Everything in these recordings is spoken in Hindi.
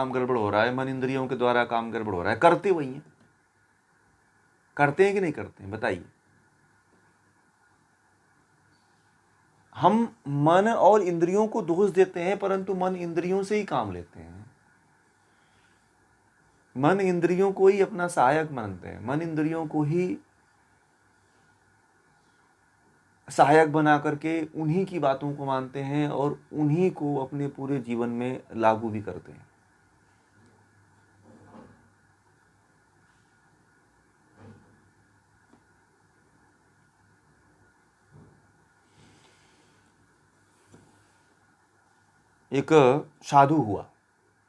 काम गड़बड़ हो रहा है, मन इंद्रियों के द्वारा काम गड़बड़ हो रहा है, करते वही हैं। करते हैं कि नहीं करते हैं, बताइए। हम मन और इंद्रियों को दोष देते हैं, परंतु मन इंद्रियों से ही काम लेते हैं। मन इंद्रियों को ही अपना सहायक मानते हैं, मन इंद्रियों को ही सहायक बना करके उन्हीं की बातों को मानते हैं और उन्हीं को अपने पूरे जीवन में लागू भी करते हैं। एक साधु हुआ,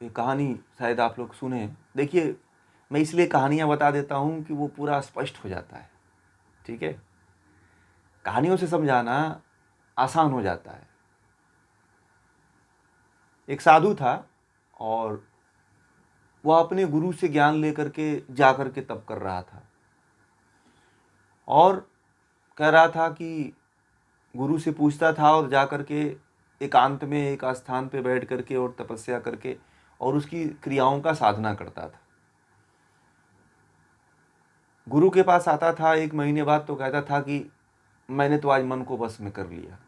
ये कहानी शायद आप लोग सुने। देखिए, मैं इसलिए कहानियाँ बता देता हूँ कि वो पूरा स्पष्ट हो जाता है, ठीक है। कहानियों से समझाना आसान हो जाता है। एक साधु था और वह अपने गुरु से ज्ञान लेकर के जा कर के तप कर रहा था और कह रहा था कि गुरु से पूछता था और जा कर के एकांत में एक स्थान पे बैठ करके और तपस्या करके और उसकी क्रियाओं का साधना करता था। गुरु के पास आता था 1 महीने बाद तो कहता था कि मैंने तो आज मन को बस में कर लिया,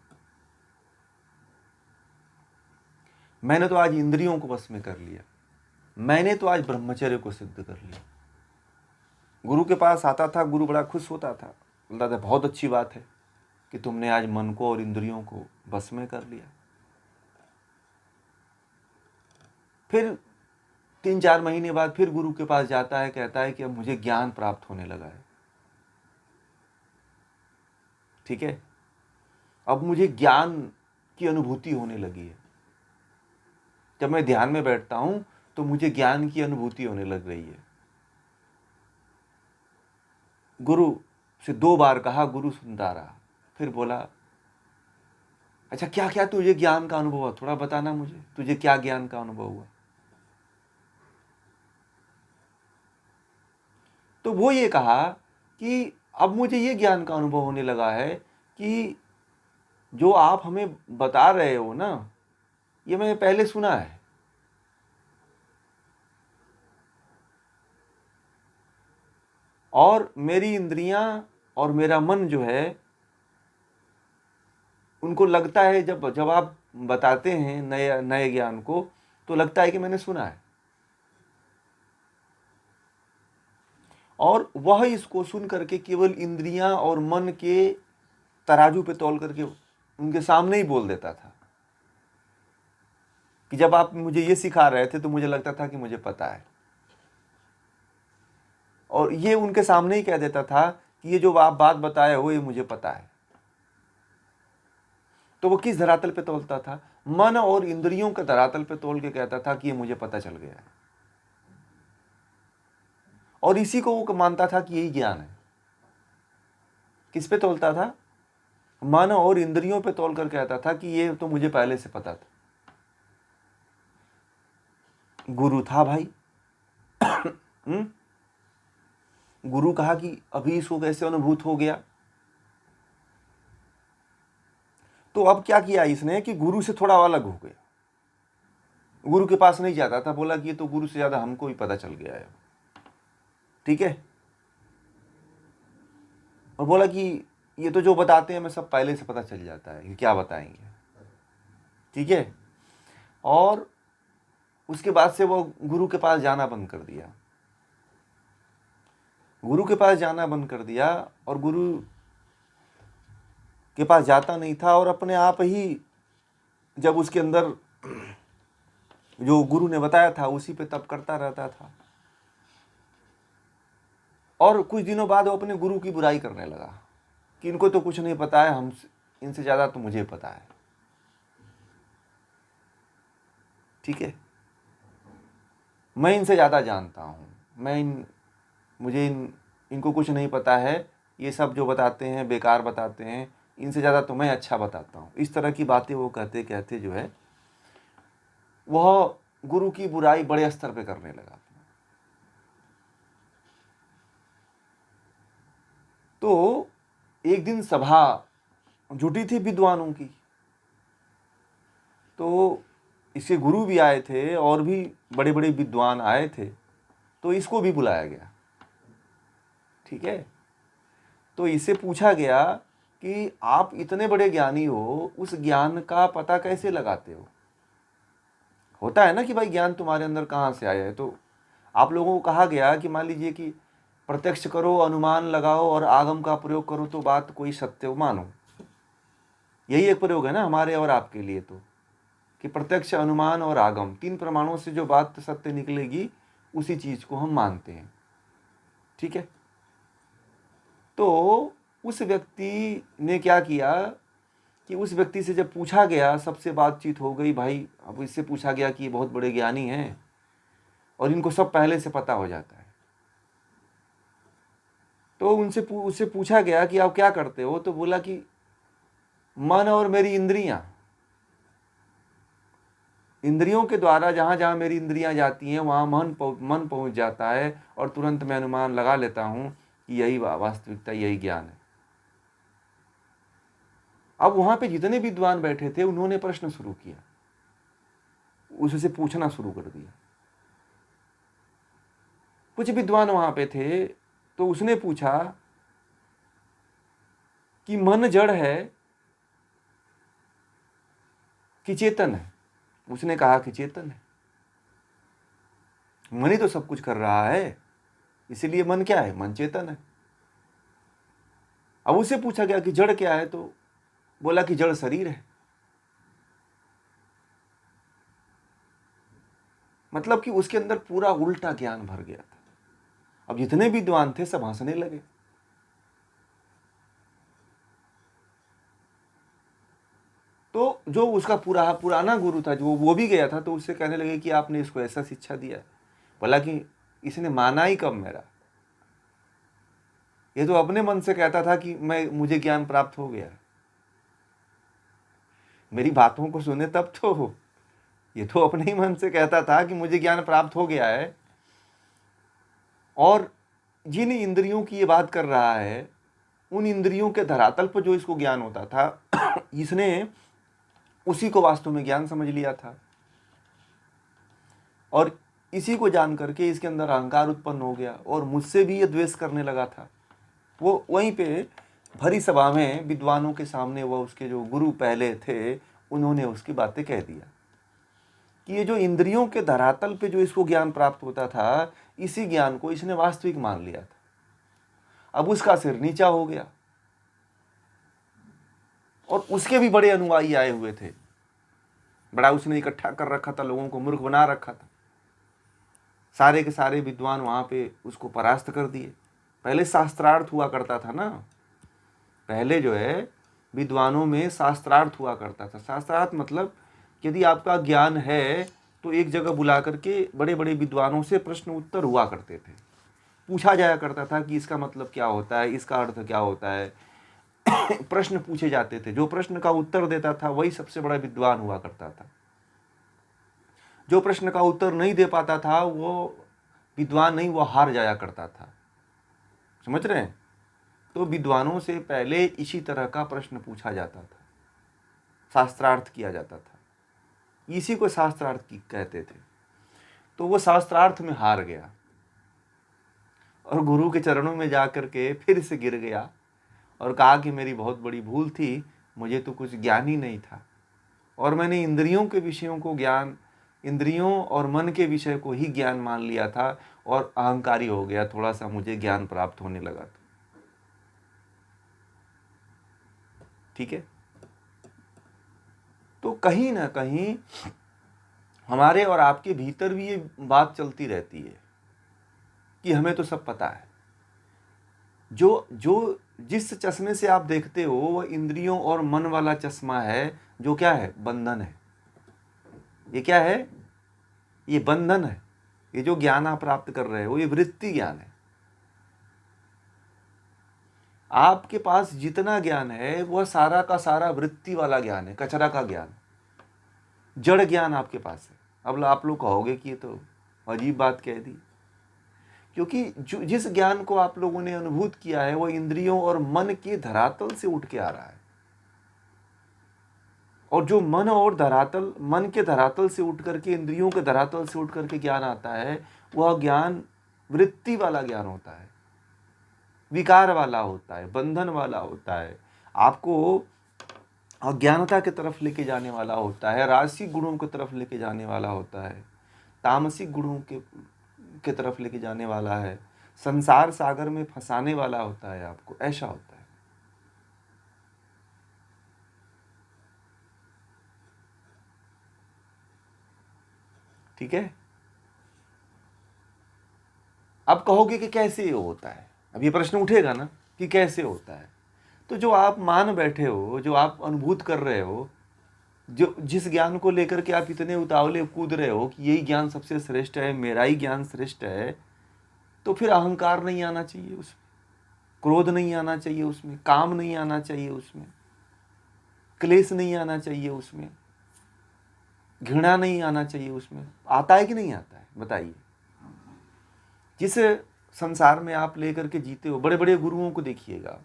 मैंने तो आज इंद्रियों को बस में कर लिया, मैंने तो आज ब्रह्मचर्य को सिद्ध कर लिया। गुरु के पास आता था, गुरु बड़ा खुश होता था, बोलता था बहुत अच्छी बात है कि तुमने आज मन को और इंद्रियों को बस में कर लिया। फिर 3-4 महीने बाद फिर गुरु के पास जाता है, कहता है कि अब मुझे ज्ञान प्राप्त होने लगा है, ठीक है, अब मुझे ज्ञान की अनुभूति होने लगी है, जब मैं ध्यान में बैठता हूं तो मुझे ज्ञान की अनुभूति होने लग रही है। गुरु से 2 बार कहा, गुरु सुनता रहा। फिर बोला, अच्छा क्या क्या तुझे ज्ञान का अनुभव हुआ, थोड़ा बताना मुझे, तुझे क्या ज्ञान का अनुभव हुआ। तो वो ये कहा कि अब मुझे ये ज्ञान का अनुभव होने लगा है कि जो आप हमें बता रहे हो ना, ये मैंने पहले सुना है, और मेरी इंद्रियां और मेरा मन जो है उनको लगता है, जब आप बताते हैं नए नए ज्ञान को तो लगता है कि मैंने सुना है। और वह इसको सुन करके केवल इंद्रियां और मन के तराजू पे तौल करके उनके सामने ही बोल देता था कि जब आप मुझे ये सिखा रहे थे तो मुझे लगता था कि मुझे पता है, और ये उनके सामने ही कह देता था कि ये जो आप बात बताए हो ये मुझे पता है। तो वो किस धरातल पे तौलता था? मन और इंद्रियों के धरातल पे तौल के कहता था कि ये मुझे पता चल गया है, और इसी को वो मानता था कि यही ज्ञान है। किस पे तौलता था? मन और इंद्रियों पे तौल कर कहता था कि ये तो मुझे पहले से पता था। गुरु था भाई। गुरु कहा कि अभी इसको कैसे अनुभूत हो गया। तो अब क्या किया इसने कि गुरु से थोड़ा अलग हो गया, गुरु के पास नहीं जाता था, बोला कि ये तो गुरु से ज्यादा हमको ही पता चल गया है, ठीक है, और बोला कि ये तो जो बताते हैं हमें सब पहले से पता चल जाता है कि क्या बताएंगे, ठीक है। और उसके बाद से वो गुरु के पास जाना बंद कर दिया, गुरु के पास जाना बंद कर दिया, और गुरु के पास जाता नहीं था, और अपने आप ही जब उसके अंदर जो गुरु ने बताया था उसी पे तप करता रहता था। और कुछ दिनों बाद वो अपने गुरु की बुराई करने लगा कि इनको तो कुछ नहीं पता है, हम इनसे ज्यादा तो मुझे पता है, ठीक है, मैं इनसे ज्यादा जानता हूं, इनको कुछ नहीं पता है, ये सब जो बताते हैं बेकार बताते हैं, इनसे ज्यादा तो मैं अच्छा बताता हूं। इस तरह की बातें वो कहते कहते जो है वह गुरु की बुराई बड़े स्तर पे करने लगा। तो एक दिन सभा जुटी थी विद्वानों की, तो इसके गुरु भी आए थे और भी बड़े बड़े विद्वान आए थे, तो इसको भी बुलाया गया। ठीक है, तो इससे पूछा गया कि आप इतने बड़े ज्ञानी हो, उस ज्ञान का पता कैसे लगाते हो? होता है ना कि भाई ज्ञान तुम्हारे अंदर कहाँ से आया है। तो आप लोगों को कहा गया कि मान लीजिए कि प्रत्यक्ष करो, अनुमान लगाओ और आगम का प्रयोग करो तो बात कोई सत्य मानो। यही एक प्रयोग है ना हमारे और आपके लिए, तो कि प्रत्यक्ष, अनुमान और आगम, 3 प्रमाणों से जो बात सत्य निकलेगी उसी चीज को हम मानते हैं। ठीक है, तो उस व्यक्ति ने क्या किया कि उस व्यक्ति से जब पूछा गया, सबसे बातचीत हो गई भाई, अब इससे पूछा गया कि ये बहुत बड़े ज्ञानी हैं और इनको सब पहले से पता हो जाता है। तो उससे पूछा गया कि आप क्या करते हो, तो बोला कि मन और मेरी इंद्रियों के द्वारा जहां जहां मेरी इंद्रियां जाती हैं वहां मन पहुंच जाता है और तुरंत मैं अनुमान लगा लेता हूं कि यही वास्तविकता, यही ज्ञान है। अब वहां पे जितने विद्वान बैठे थे उन्होंने प्रश्न शुरू किया, उससे पूछना शुरू कर दिया। कुछ विद्वान वहां पे थे, तो उसने पूछा कि मन जड़ है कि चेतन है? उसने कहा कि चेतन है, मन ही तो सब कुछ कर रहा है, इसीलिए मन क्या है? मन चेतन है। अब उससे पूछा गया कि जड़ क्या है, तो बोला कि जड़ शरीर है। मतलब कि उसके अंदर पूरा उल्टा ज्ञान भर गया था। अब जितने विद्वान थे सब हंसने लगे। तो जो उसका पुराना गुरु था, जो वो भी गया था, तो उससे कहने लगे कि आपने इसको ऐसा शिक्षा दिया। बोला कि इसने माना ही कब मेरा, ये तो अपने मन से कहता था कि मुझे ज्ञान प्राप्त हो गया। मेरी बातों को सुने तब तो ये तो अपने ही मन से कहता था कि मुझे ज्ञान प्राप्त हो गया है। और जिन इंद्रियों की ये बात कर रहा है, उन इंद्रियों के धरातल पर जो इसको ज्ञान होता था इसने उसी को वास्तव में ज्ञान समझ लिया था। और इसी को जान करके इसके अंदर अहंकार उत्पन्न हो गया और मुझसे भी ये द्वेष करने लगा था। वो वहीं पे भरी सभा में विद्वानों के सामने, वो उसके जो गुरु पहले थे उन्होंने उसकी बातें कह दिया कि ये जो इंद्रियों के धरातल पे जो इसको ज्ञान प्राप्त होता था, इसी ज्ञान को इसने वास्तविक मान लिया था। अब उसका सिर नीचा हो गया और उसके भी बड़े अनुयायी आए हुए थे, बड़ा उसने इकट्ठा कर रखा था, लोगों को मूर्ख बना रखा था। सारे के सारे विद्वान वहां पे उसको परास्त कर दिए। पहले शास्त्रार्थ हुआ करता था ना, पहले जो है विद्वानों में शास्त्रार्थ हुआ करता था। शास्त्रार्थ मतलब यदि आपका ज्ञान है तो एक जगह बुला करके बड़े बड़े विद्वानों से प्रश्न उत्तर हुआ करते थे, पूछा जाया करता था कि इसका मतलब क्या होता है, इसका अर्थ क्या होता है। प्रश्न पूछे जाते थे, जो प्रश्न का उत्तर देता था वही सबसे बड़ा विद्वान हुआ करता था। जो प्रश्न का उत्तर नहीं दे पाता था वो विद्वान नहीं, वो हार जाया करता था। समझ रहे हैं? तो विद्वानों से पहले इसी तरह का प्रश्न पूछा जाता था, शास्त्रार्थ किया जाता था, इसी को शास्त्रार्थ की कहते थे। तो वो शास्त्रार्थ में हार गया और गुरु के चरणों में जाकर के फिर से गिर गया और कहा कि मेरी बहुत बड़ी भूल थी, मुझे तो कुछ ज्ञान ही नहीं था और मैंने इंद्रियों के विषयों को ज्ञान, इंद्रियों और मन के विषय को ही ज्ञान मान लिया था और अहंकारी हो गया, थोड़ा सा मुझे ज्ञान प्राप्त होने लगा था। ठीक है, तो कहीं ना कहीं हमारे और आपके भीतर भी ये बात चलती रहती है कि हमें तो सब पता है। जो जो जिस चश्मे से आप देखते हो वह इंद्रियों और मन वाला चश्मा है, जो क्या है? बंधन है। ये क्या है? ये बंधन है। ये जो ज्ञान आप प्राप्त कर रहे हो ये वृत्ति ज्ञान है। आपके पास जितना ज्ञान है वह सारा का सारा वृत्ति वाला ज्ञान है, कचरा का ज्ञान, जड़ ज्ञान आपके पास है। अब आप लोग कहोगे कि ये तो अजीब बात कह दी, क्योंकि जिस ज्ञान को आप लोगों ने अनुभूत किया है वो इंद्रियों और मन के धरातल से उठ के आ रहा है और जो मन के धरातल से उठ करके, इंद्रियों के धरातल से उठ करके ज्ञान आता है, वह ज्ञान वृत्ति वाला ज्ञान होता है, विकार वाला होता है, बंधन वाला होता है, आपको अज्ञानता की तरफ लेके जाने वाला होता है, राजसिक गुणों की तरफ लेके जाने वाला होता है, तामसिक गुणों के तरफ लेके जाने वाला है, संसार सागर में फंसाने वाला होता है आपको, ऐसा होता है। ठीक है। अब कहोगे कि कैसे ये होता है, अब ये प्रश्न उठेगा ना कि कैसे होता है। तो जो आप मान बैठे हो, जो आप अनुभूत कर रहे हो, जो जिस ज्ञान को लेकर के आप इतने उतावले कूद रहे हो कि यही ज्ञान सबसे श्रेष्ठ है, मेरा ही ज्ञान श्रेष्ठ है, तो फिर अहंकार नहीं आना चाहिए उसमें, क्रोध नहीं आना चाहिए उसमें, काम नहीं आना चाहिए उसमें, क्लेश नहीं आना चाहिए उसमें, घृणा नहीं आना चाहिए उसमें। आता है कि नहीं आता है, बताइए। जिस संसार में आप लेकर के जीते हो, बड़े बड़े गुरुओं को देखिएगा,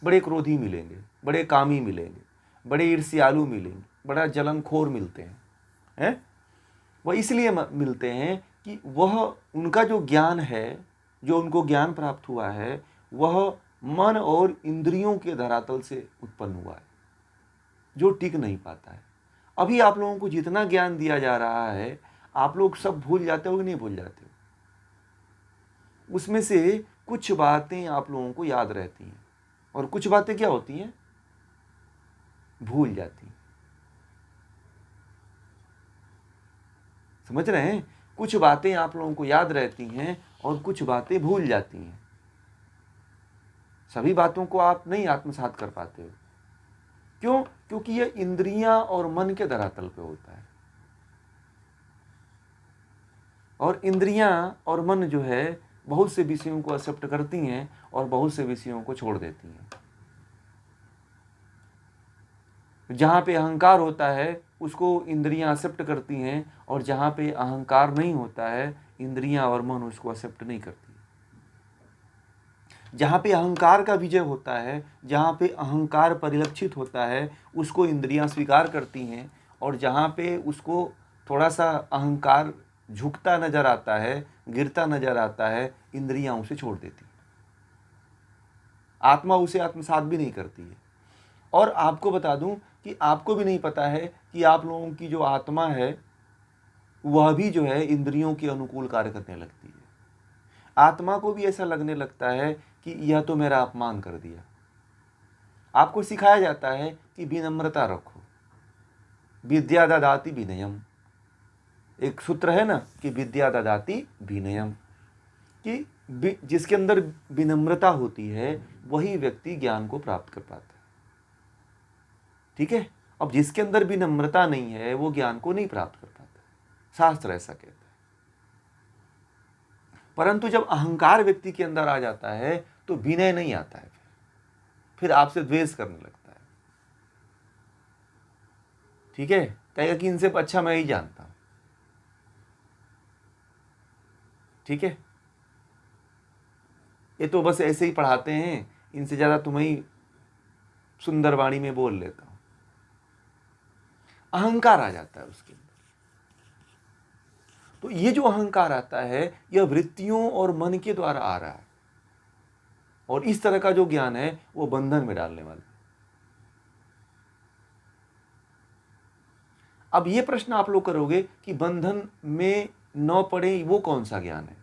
बड़े क्रोधी मिलेंगे, बड़े कामी मिलेंगे, बड़े ईर्ष्यालु मिलेंगे, बड़ा जलनखोर मिलते हैं। वह इसलिए मिलते हैं कि वह उनका जो ज्ञान है, जो उनको ज्ञान प्राप्त हुआ है, वह मन और इंद्रियों के धरातल से उत्पन्न हुआ है, जो टिक नहीं पाता है। अभी आप लोगों को जितना ज्ञान दिया जा रहा है, आप लोग सब भूल जाते हो कि नहीं भूल जाते हो? उसमें से कुछ बातें आप लोगों को याद रहती हैं और कुछ बातें क्या होती हैं, भूल जाती हैं। समझ रहे हैं? कुछ बातें आप लोगों को याद रहती हैं और कुछ बातें भूल जाती हैं। सभी बातों को आप नहीं आत्मसात कर पाते हो। क्यों? क्योंकि यह इंद्रियां और मन के धरातल पे होता है, और इंद्रियां और मन जो है बहुत से विषयों को एक्सेप्ट करती हैं और बहुत से विषयों को छोड़ देती हैं। जहाँ पे अहंकार होता है उसको इंद्रियां एक्सेप्ट करती हैं, और जहाँ पे अहंकार नहीं होता है इंद्रियां और मन उसको एक्सेप्ट नहीं करती। जहाँ पे अहंकार का विजय होता है, जहाँ पे अहंकार परिलक्षित होता है, उसको इंद्रियां स्वीकार करती हैं, और जहाँ पे उसको थोड़ा सा अहंकार झुकता नजर आता है, गिरता नजर आता है, इंद्रियां उसे छोड़ देती। आत्मा उसे आत्मसात भी नहीं करती है। और आपको बता दूं कि आपको भी नहीं पता है कि आप लोगों की जो आत्मा है वह भी जो है इंद्रियों के अनुकूल कार्य करने लगती है। आत्मा को भी ऐसा लगने लगता है कि यह तो मेरा अपमान कर दिया। आपको सिखाया जाता है कि विनम्रता रखो, विद्या ददाति विनयम। एक सूत्र है ना कि विद्या ददाति विनयम, कि जिसके अंदर विनम्रता होती है वही व्यक्ति ज्ञान को प्राप्त कर पाता है। ठीक है। अब जिसके अंदर विनम्रता नहीं है वो ज्ञान को नहीं प्राप्त कर पाता, शास्त्र ऐसा कहता है। परंतु जब अहंकार व्यक्ति के अंदर आ जाता है तो विनय नहीं आता है, फिर आपसे द्वेष करने लगता है। ठीक है। कहेगा कि इनसे अच्छा मैं ही जानता हूं। ठीक है। ये तो बस ऐसे ही पढ़ाते हैं, इनसे ज्यादा तुम्हें ही सुंदर वाणी में बोल लेता हूं। अहंकार आ जाता है उसके अंदर। तो ये जो अहंकार आता है यह वृत्तियों और मन के द्वारा आ रहा है, और इस तरह का जो ज्ञान है वो बंधन में डालने वाला है। अब ये प्रश्न आप लोग करोगे कि बंधन में न पड़े वो कौन सा ज्ञान है?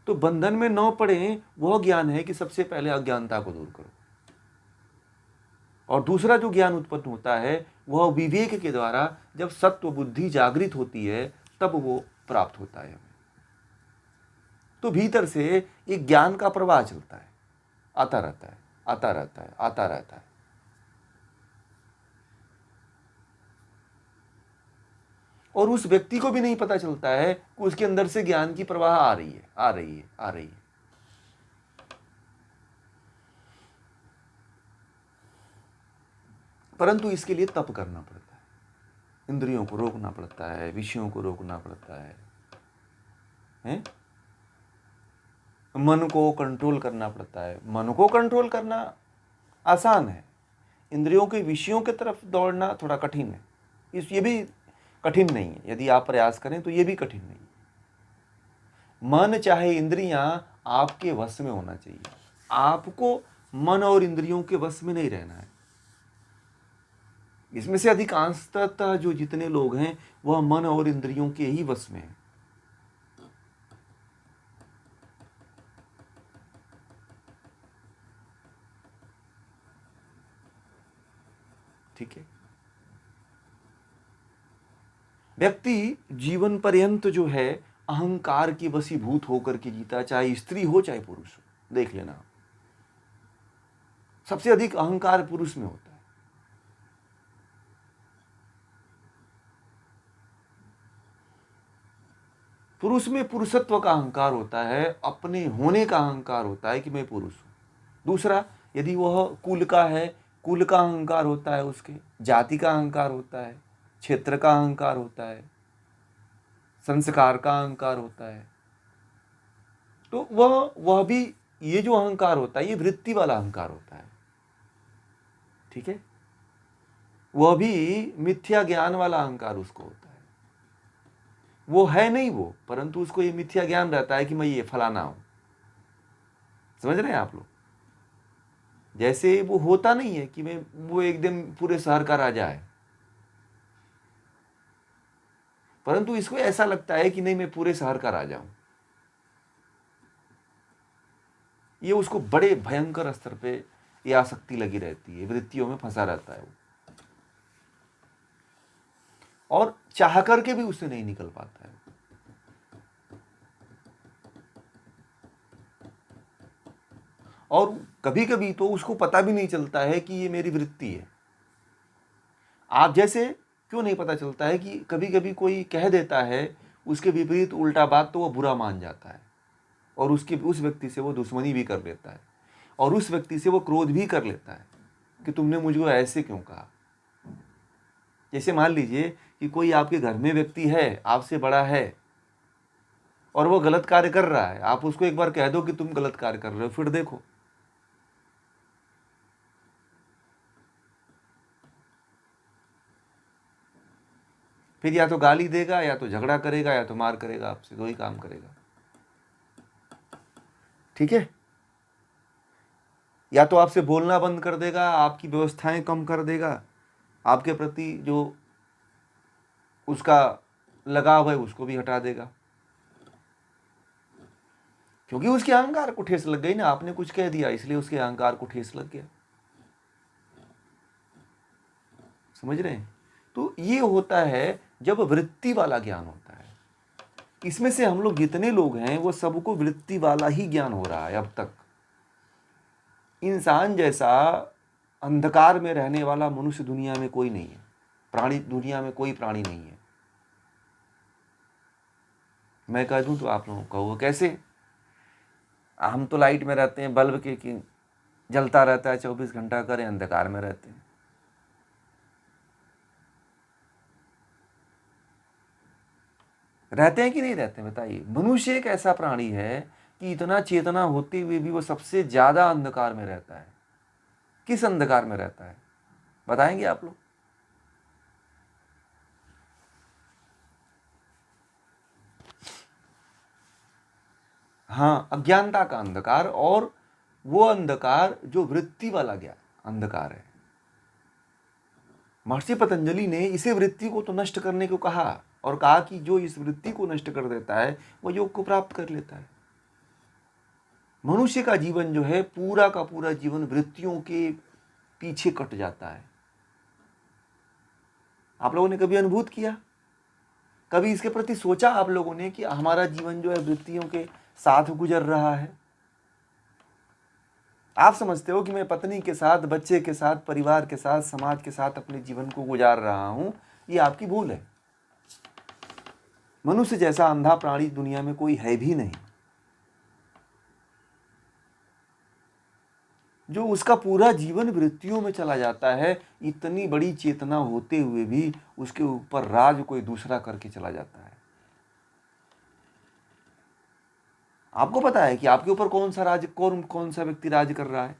तो बंधन में न पड़े वह ज्ञान है कि सबसे पहले अज्ञानता को दूर करो, और दूसरा जो ज्ञान उत्पन्न होता है वह विवेक के द्वारा, जब सत्व बुद्धि जागृत होती है तब वो प्राप्त होता है हमें। तो भीतर से एक ज्ञान का प्रवाह चलता है, आता रहता है, आता रहता है, आता रहता है। और उस व्यक्ति को भी नहीं पता चलता है कि उसके अंदर से ज्ञान की प्रवाह आ रही है, आ रही है, आ रही है। परंतु इसके लिए तप करना पड़ता है, इंद्रियों को रोकना पड़ता है, विषयों को रोकना पड़ता है, हैं? मन को कंट्रोल करना पड़ता है। मन को कंट्रोल करना आसान है, इंद्रियों के विषयों की तरफ दौड़ना थोड़ा कठिन है। ये भी कठिन नहीं है, यदि आप प्रयास करें तो ये भी कठिन नहीं है। मन चाहे इंद्रियां आपके वश में होना चाहिए, आपको मन और इंद्रियों के वश में नहीं रहना है। इसमें से अधिकांशतः जो जितने लोग हैं वह मन और इंद्रियों के ही वश में है। ठीक है, व्यक्ति जीवन पर्यंत जो है अहंकार की वशीभूत होकर के जीता, चाहे स्त्री हो चाहे पुरुष हो। देख लेना, सबसे अधिक अहंकार पुरुष में होता है। पुरुष में पुरुषत्व का अहंकार होता है, अपने होने का अहंकार होता है कि मैं पुरुष हूं। दूसरा, यदि वह कुल का है, कुल का अहंकार होता है, उसके जाति का अहंकार होता है, क्षेत्र का अहंकार होता है, संस्कार का अहंकार होता है। तो वह भी, ये जो अहंकार होता है ये वृत्ति वाला अहंकार होता है। ठीक है, वह भी मिथ्या ज्ञान वाला अहंकार उसको होता है। वो है नहीं वो, परंतु उसको ये मिथ्या ज्ञान रहता है कि मैं ये फलाना हूं। समझ रहे हैं आप लोग? जैसे वो होता नहीं है कि मैं वो एकदम पूरे शहर का राजा है, परंतु इसको ऐसा लगता है कि नहीं मैं पूरे शहर का राजा हूं। ये उसको बड़े भयंकर स्तर पे ये आसक्ति लगी रहती है, वृत्तियों में फंसा रहता है वो, और चाह करके भी उससे नहीं निकल पाता है। और कभी कभी तो उसको पता भी नहीं चलता है कि ये मेरी वृत्ति है। आप जैसे क्यों नहीं पता चलता है कि कभी कभी कोई कह देता है उसके विपरीत उल्टा बात, तो वो बुरा मान जाता है और उस व्यक्ति से वो दुश्मनी भी कर लेता है, और उस व्यक्ति से वो क्रोध भी कर लेता है कि तुमने मुझको ऐसे क्यों कहा। जैसे मान लीजिए कि कोई आपके घर में व्यक्ति है, आपसे बड़ा है, और वो गलत कार्य कर रहा है, आप उसको एक बार कह दो कि तुम गलत कार्य कर रहे हो, फिर देखो फिर या तो गाली देगा, या तो झगड़ा करेगा, या तो मार करेगा आपसे, दो ही काम करेगा। ठीक है, या तो आपसे बोलना बंद कर देगा, आपकी व्यवस्थाएं कम कर देगा, आपके प्रति जो उसका लगाव है उसको भी हटा देगा, क्योंकि उसके अहंकार को ठेस लग गई ना, आपने कुछ कह दिया इसलिए उसके अहंकार को ठेस लग गया। समझ रहे हैं? तो ये होता है जब वृत्ति वाला ज्ञान होता है। इसमें से हम लोग जितने लोग हैं वो सबको वृत्ति वाला ही ज्ञान हो रहा है अब तक। इंसान जैसा अंधकार में रहने वाला मनुष्य दुनिया में कोई नहीं है, प्राणी दुनिया में कोई प्राणी नहीं है। मैं कह दूं तो आप लोगों को कहोगे कैसे? हम तो लाइट में रहते हैं, बल्ब के जलता रहता है 24 घंटा, करें अंधकार में रहते हैं। रहते हैं कि नहीं रहते हैं बताइए? मनुष्य एक ऐसा प्राणी है कि इतना चेतना होते हुए भी वो सबसे ज्यादा अंधकार में रहता है। किस अंधकार में रहता है बताएंगे आप लोग? हाँ, अज्ञानता का अंधकार, और वो अंधकार जो वृत्ति वाला ज्ञान अंधकार है। महर्षि पतंजलि ने इसे वृत्ति को तो नष्ट करने को कहा, और कहा कि जो इस वृत्ति को नष्ट कर देता है वो योग को प्राप्त कर लेता है। मनुष्य का जीवन जो है पूरा का पूरा जीवन वृत्तियों के पीछे कट जाता है। आप लोगों ने कभी अनुभूत किया, कभी इसके प्रति सोचा आप लोगों ने कि हमारा जीवन जो है वृत्तियों के साथ गुजर रहा है? आप समझते हो कि मैं पत्नी के साथ, बच्चे के साथ, परिवार के साथ, समाज के साथ अपने जीवन को गुजार रहा हूं, ये आपकी भूल है। मनुष्य जैसा अंधा प्राणी दुनिया में कोई है भी नहीं, जो उसका पूरा जीवन वृत्तियों में चला जाता है। इतनी बड़ी चेतना होते हुए भी उसके ऊपर राज कोई दूसरा करके चला जाता है। आपको पता है कि आपके ऊपर कौन सा व्यक्ति राज कर रहा है?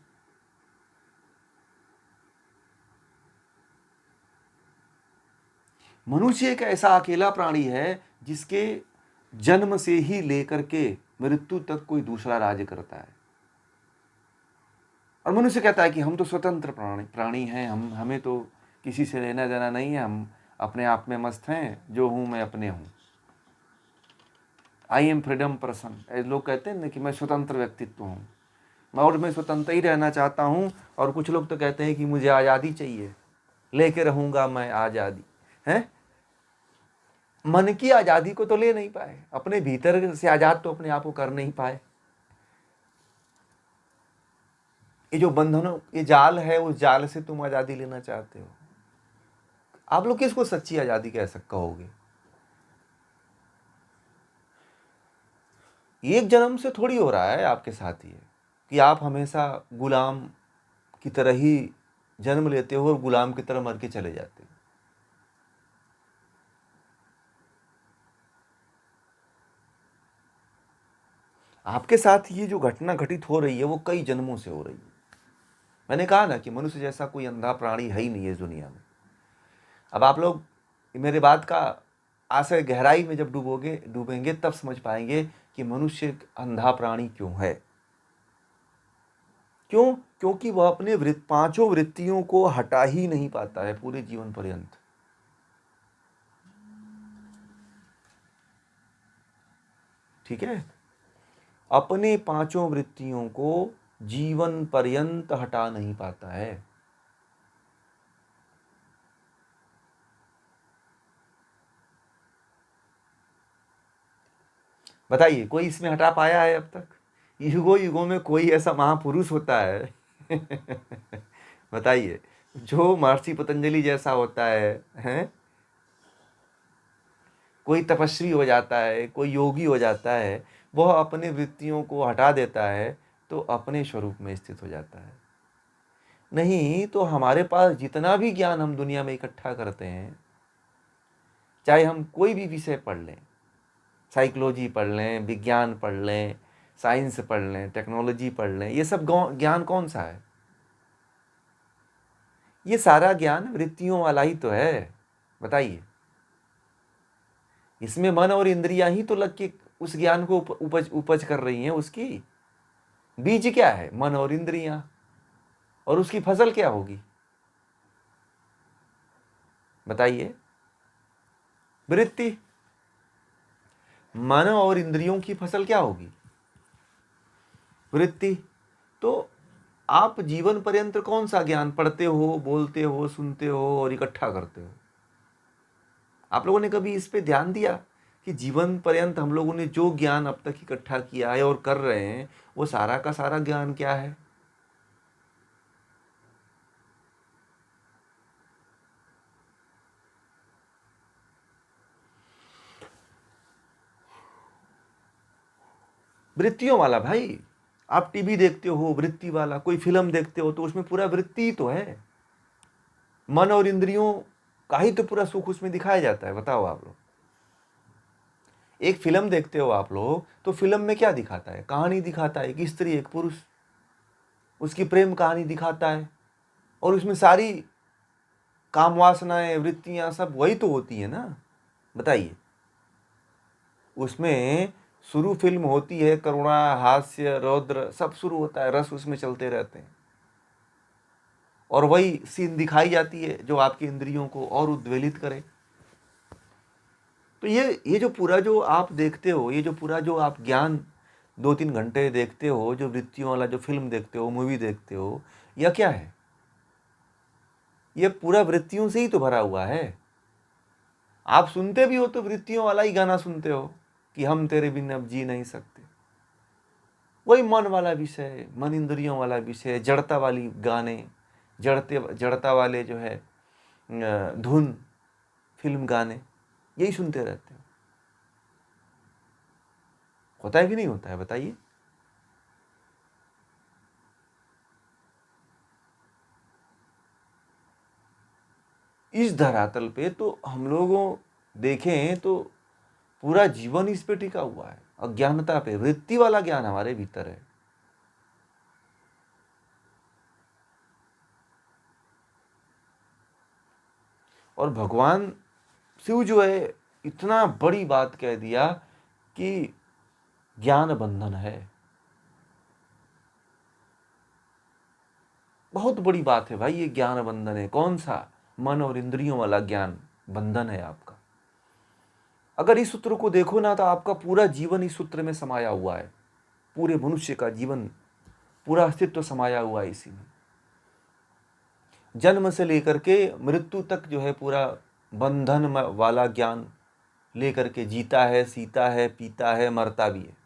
मनुष्य एक ऐसा अकेला प्राणी है जिसके जन्म से ही लेकर के मृत्यु तक कोई दूसरा राज्य करता है। और मनुष्य कहता है कि हम तो स्वतंत्र प्राणी हैं, हमें तो किसी से लेना देना नहीं है, हम अपने आप में मस्त हैं, जो हूं मैं अपने हूं। आई एम फ्रीडम पर्सन, लोग कहते हैं ना कि मैं स्वतंत्र व्यक्तित्व हूं, और मैं स्वतंत्र ही रहना चाहता हूं। और कुछ लोग तो कहते हैं कि मुझे आज़ादी चाहिए, लेके रहूंगा मैं आज़ादी। है मन की आज़ादी को तो ले नहीं पाए, अपने भीतर से आज़ाद तो अपने आप को कर नहीं पाए। ये जो बंधनों, ये जाल है, उस जाल से तुम आज़ादी लेना चाहते हो। आप लोग किसको सच्ची आज़ादी कहोगे? एक जन्म से थोड़ी हो रहा है आपके साथ ये कि आप हमेशा गुलाम की तरह ही जन्म लेते हो और गुलाम की तरह मर के चले जाते हो। आपके साथ ये जो घटना घटित हो रही है वो कई जन्मों से हो रही है। मैंने कहा ना कि मनुष्य जैसा कोई अंधा प्राणी है ही नहीं है इस दुनिया में। अब आप लोग मेरे बात का आशय गहराई में जब डूबेंगे तब समझ पाएंगे कि मनुष्य एक अंधा प्राणी क्यों है। क्यों? क्योंकि वह अपने पांचों वृत्तियों को हटा ही नहीं पाता है पूरे जीवन पर्यंत। ठीक है, अपने पांचों वृत्तियों को जीवन पर्यंत हटा नहीं पाता है। बताइए, कोई इसमें हटा पाया है अब तक? युगों युगों में कोई ऐसा महापुरुष होता है बताइए, जो महर्षि पतंजलि जैसा होता है, हैं? कोई तपस्वी हो जाता है, कोई योगी हो जाता है, वह अपने वृत्तियों को हटा देता है तो अपने स्वरूप में स्थित हो जाता है। नहीं तो हमारे पास जितना भी ज्ञान हम दुनिया में इकट्ठा करते हैं, चाहे हम कोई भी विषय पढ़ लें, साइकोलॉजी पढ़ लें, विज्ञान पढ़ लें, साइंस पढ़ लें, टेक्नोलॉजी पढ़ लें, ये सब ज्ञान कौन सा है? ये सारा ज्ञान वृत्तियों वाला ही तो है। बताइए, इसमें मन और इंद्रियां ही तो लग के उस ज्ञान को उपज कर रही हैं। उसकी बीज क्या है? मन और इंद्रियां। और उसकी फसल क्या होगी? बताइए, वृत्ति। मन और इंद्रियों की फसल क्या होगी? वृत्ति। तो आप जीवन पर्यंत कौन सा ज्ञान पढ़ते हो, बोलते हो, सुनते हो और इकट्ठा करते हो? आप लोगों ने कभी इस पे ध्यान दिया कि जीवन पर्यंत हम लोगों ने जो ज्ञान अब तक इकट्ठा किया है और कर रहे हैं, वो सारा का सारा ज्ञान क्या है? वृत्तियों वाला भाई। आप टीवी देखते हो, वृत्ति वाला। कोई फिल्म देखते हो तो उसमें पूरा वृत्ति ही तो है। मन और इंद्रियों का ही तो पूरा सुख उसमें दिखाया जाता है। बताओ आप लोग, एक फिल्म देखते हो आप लोग तो फिल्म में क्या दिखाता है? कहानी दिखाता है, एक स्त्री एक पुरुष, उसकी प्रेम कहानी दिखाता है। और उसमें सारी काम वासनाएं, वृत्तियां सब वही तो होती है ना। बताइए, उसमें शुरू फिल्म होती है, करुणा, हास्य, रौद्र सब शुरू होता है, रस उसमें चलते रहते हैं। और वही सीन दिखाई जाती है जो आपकी इंद्रियों को और उद्वेलित करे। तो ये जो पूरा जो आप देखते हो, ये जो पूरा जो आप ज्ञान 2-3 घंटे देखते हो, जो वृत्तियों वाला जो फिल्म देखते हो, मूवी देखते हो, यह क्या है? ये पूरा वृत्तियों से ही तो भरा हुआ है। आप सुनते भी हो तो वृत्तियों वाला ही गाना सुनते हो कि हम तेरे बिन अब जी नहीं सकते। वही मन वाला विषय, मन इंद्रियों वाला विषय, जड़ता वाली गाने, जड़ता वाले जो है धुन, फिल्म, गाने, यही सुनते रहते हो। होता है कि नहीं होता है? बताइए। इस धरातल पे तो हम लोगों देखें तो पूरा जीवन इस पे टिका हुआ है, अज्ञानता पे। वृत्ति वाला ज्ञान हमारे भीतर है। और भगवान शिव जो है इतना बड़ी बात कह दिया कि ज्ञान बंधन है। बहुत बड़ी बात है भाई, ये ज्ञान बंधन है। कौन सा? मन और इंद्रियों वाला ज्ञान बंधन है आपका। अगर इस सूत्र को देखो ना तो आपका पूरा जीवन इस सूत्र में समाया हुआ है। पूरे मनुष्य का जीवन, पूरा अस्तित्व समाया हुआ है इसी में। जन्म से लेकर के मृत्यु तक जो है पूरा बंधन वाला ज्ञान लेकर के जीता है, सीता है, पीता है, मरता भी है।